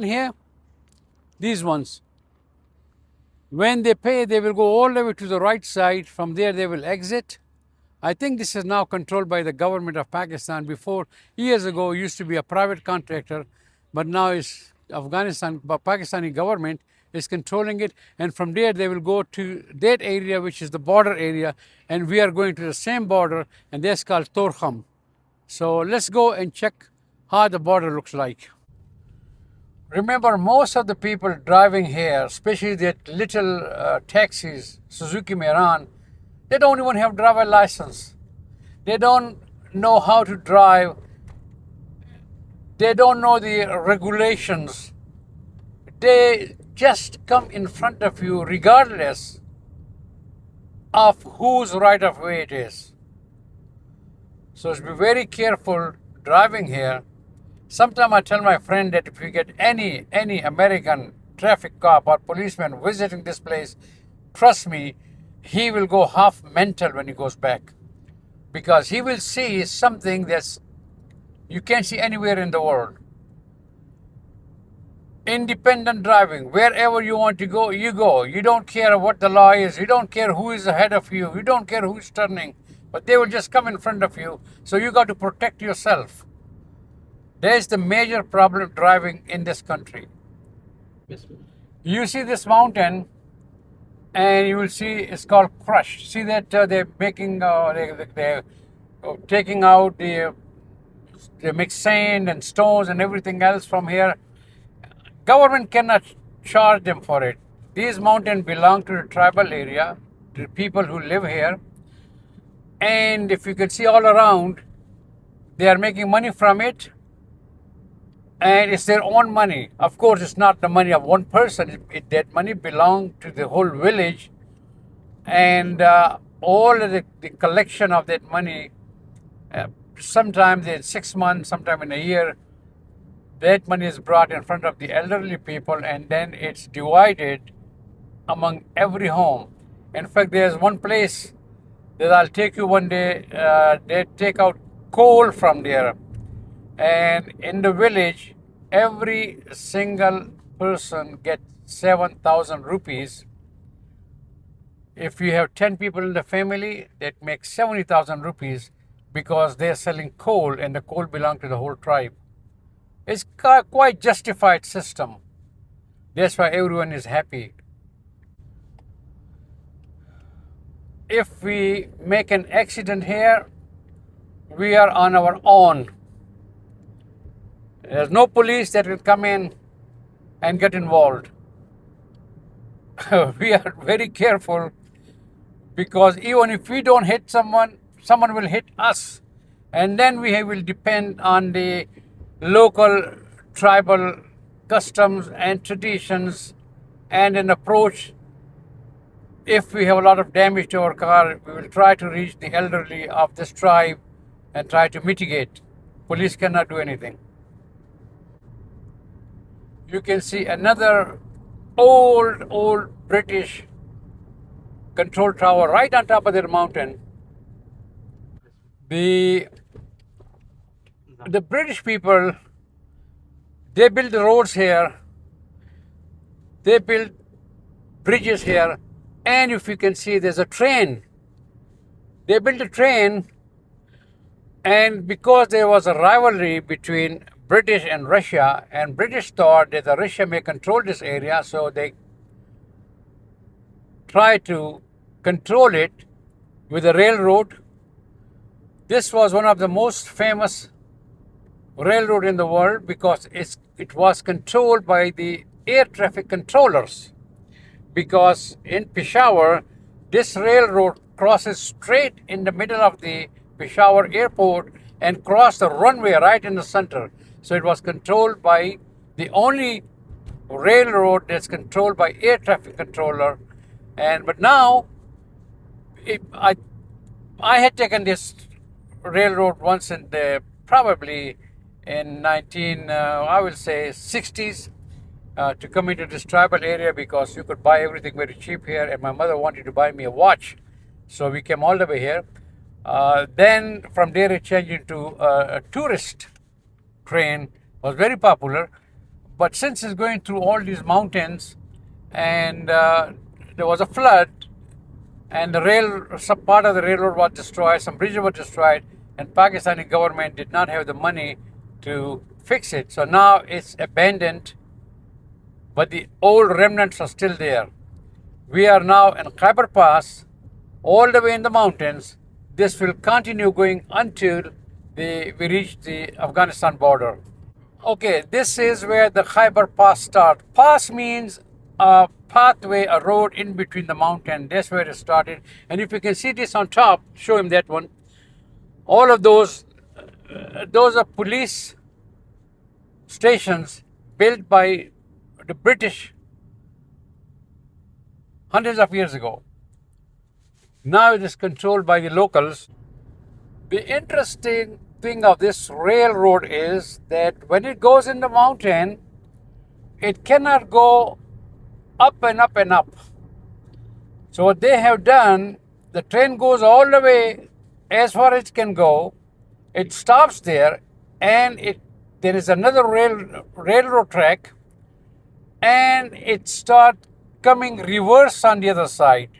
Here, these ones. When they pay, they will go all the way to the right side. From there, they will exit. I think this is now controlled by the government of Pakistan. Before, years ago, it used to be a private contractor, but now it's Pakistani government is controlling it. And from there, they will go to that area, which is the border area, and we are going to the same border, and that's called Torkham. So let's go and check how the border looks like. Remember, most of the people driving here, especially that little taxis, Suzuki Miran, they don't even have driver license. They don't know how to drive. They don't know the regulations. They just come in front of you regardless of whose right of way it is. So be very careful driving here. Sometimes I tell my friend that if you get any American traffic cop or policeman visiting this place, trust me, he will go half mental when he goes back, because he will see something that's you can't see anywhere in the world. Independent driving, wherever you want to go, you go. You don't care what the law is. You don't care who is ahead of you. You don't care who's turning, but they will just come in front of you. So you got to protect yourself. There's the major problem driving in this country. You see this mountain, and you will see it's called crushed. See that they're making, they're taking out they mix sand and stones and everything else from here. Government cannot charge them for it. These mountains belong to the tribal area, to the people who live here. And if you can see all around, they are making money from it. And it's their own money. Of course, it's not the money of one person. That money belongs to the whole village. And all of the collection of that money, sometimes in 6 months, sometimes in a year, that money is brought in front of the elderly people, and then it's divided among every home. In fact, there's one place that I'll take you one day. They take out coal from there. And in the village, every single person gets 7,000 rupees. If you have 10 people in the family, that makes 70,000 rupees, because they're selling coal, and the coal belongs to the whole tribe. It's quite justified system. That's why everyone is happy. If we make an accident here, we are on our own. There's no police that will come in and get involved. We are very careful, because even if we don't hit someone, someone will hit us. And then we will depend on the local tribal customs and traditions and an approach. If we have a lot of damage to our car, we will try to reach the elderly of this tribe and try to mitigate. Police cannot do anything. You can see another old British control tower right on top of their mountain. The British people, they built the roads here, they built bridges here, and if you can see, there's a train. They built a train, and because there was a rivalry between British and Russia, and British thought that Russia may control this area, so they tried to control it with a railroad. This was one of the most famous railroad in the world, because it was controlled by the air traffic controllers. Because in Peshawar, this railroad crosses straight in the middle of the Peshawar airport and cross the runway right in the center. So it was controlled by the only railroad that's controlled by air traffic controller. But now, I had taken this railroad once in probably in 60s to come into this tribal area, because you could buy everything very cheap here, and my mother wanted to buy me a watch, so we came all the way here. Then from there it changed into a tourist train, was very popular, But since it's going through all these mountains, and there was a flood, and some part of the railroad was destroyed, some bridges were destroyed, and Pakistani government did not have the money to fix it. So now it's abandoned, but the old remnants are still there. We are now in Khyber Pass, all the way in the mountains. This will continue going until we reach the Afghanistan border. Okay, this is where the Khyber Pass starts. Pass means a pathway, a road in between the mountain. That's where it started. And if you can see this on top, show him that one. All of those are police stations built by the British hundreds of years ago. Now it is controlled by the locals. The interesting thing of this railroad is that when it goes in the mountain, it cannot go up and up and up. So what they have done, the train goes all the way as far as it can go. It stops there, and there is another railroad track, and it starts coming reverse on the other side.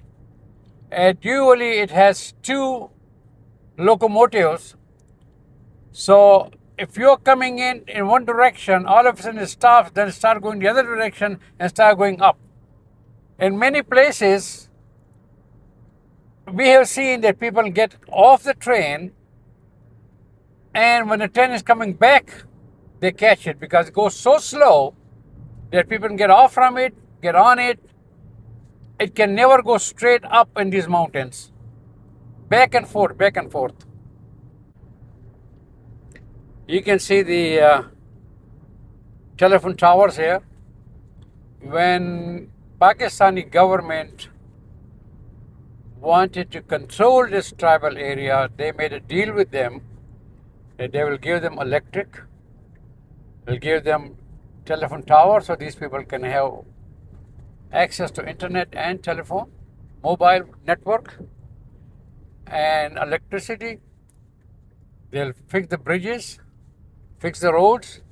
And usually it has two locomotives. So if you're coming in one direction, all of a sudden it stops, then start going the other direction and start going up. In many places, we have seen that people get off the train, and when the train is coming back, they catch it because it goes so slow that people can get off from it, get on it. It can never go straight up in these mountains. Back and forth, back and forth. You can see the telephone towers here. When Pakistani government wanted to control this tribal area, they made a deal with them that they will give them electric, they'll give them telephone towers so these people can have access to internet and telephone, mobile network, and electricity. They'll fix the bridges, fix the roads,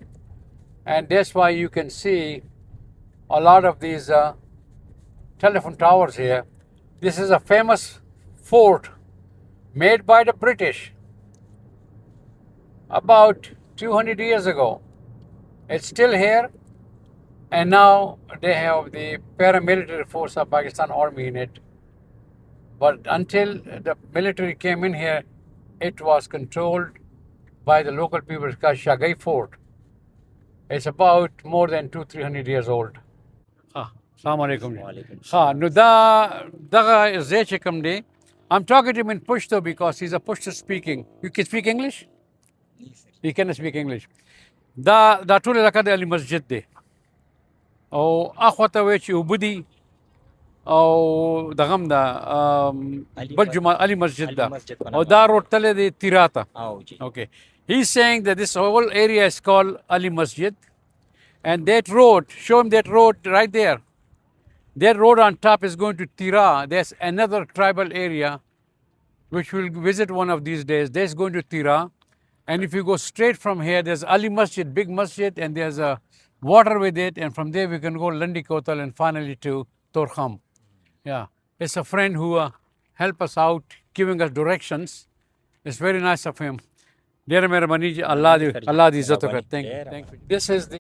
and that's why you can see a lot of these telephone towers here. This is a famous fort made by the British about 200 years ago. It's still here, and now they have the paramilitary force of Pakistan Army in it. But until the military came in here, it was controlled by the local people. It's called Shagai Fort. It's about more than 200-300 years old. Assalamu alaikum. No daga is day. I'm talking to him in Pashto because he's a Pashto speaking. You can speak English? He can speak English. Da ټول علاقه د علي مسجد دی او اخواته وی چې وبدي او دغم دا بل جمعه علي مسجد دا او دا روډ تله دی تیراته. Okay, he's saying that this whole area is called Ali Masjid, and that road, show him that road right there. That road on top is going to Tira. There's another tribal area which we'll visit one of these days. That's going to Tira. And if you go straight from here, there's Ali Masjid, big masjid, and there's a water with it. And from there, we can go Landi Kotal and finally to Torkham. Yeah, it's a friend who helped us out, giving us directions. It's very nice of him. Dear Mera Maniji, Allah di izzat kar. Thank you. This is the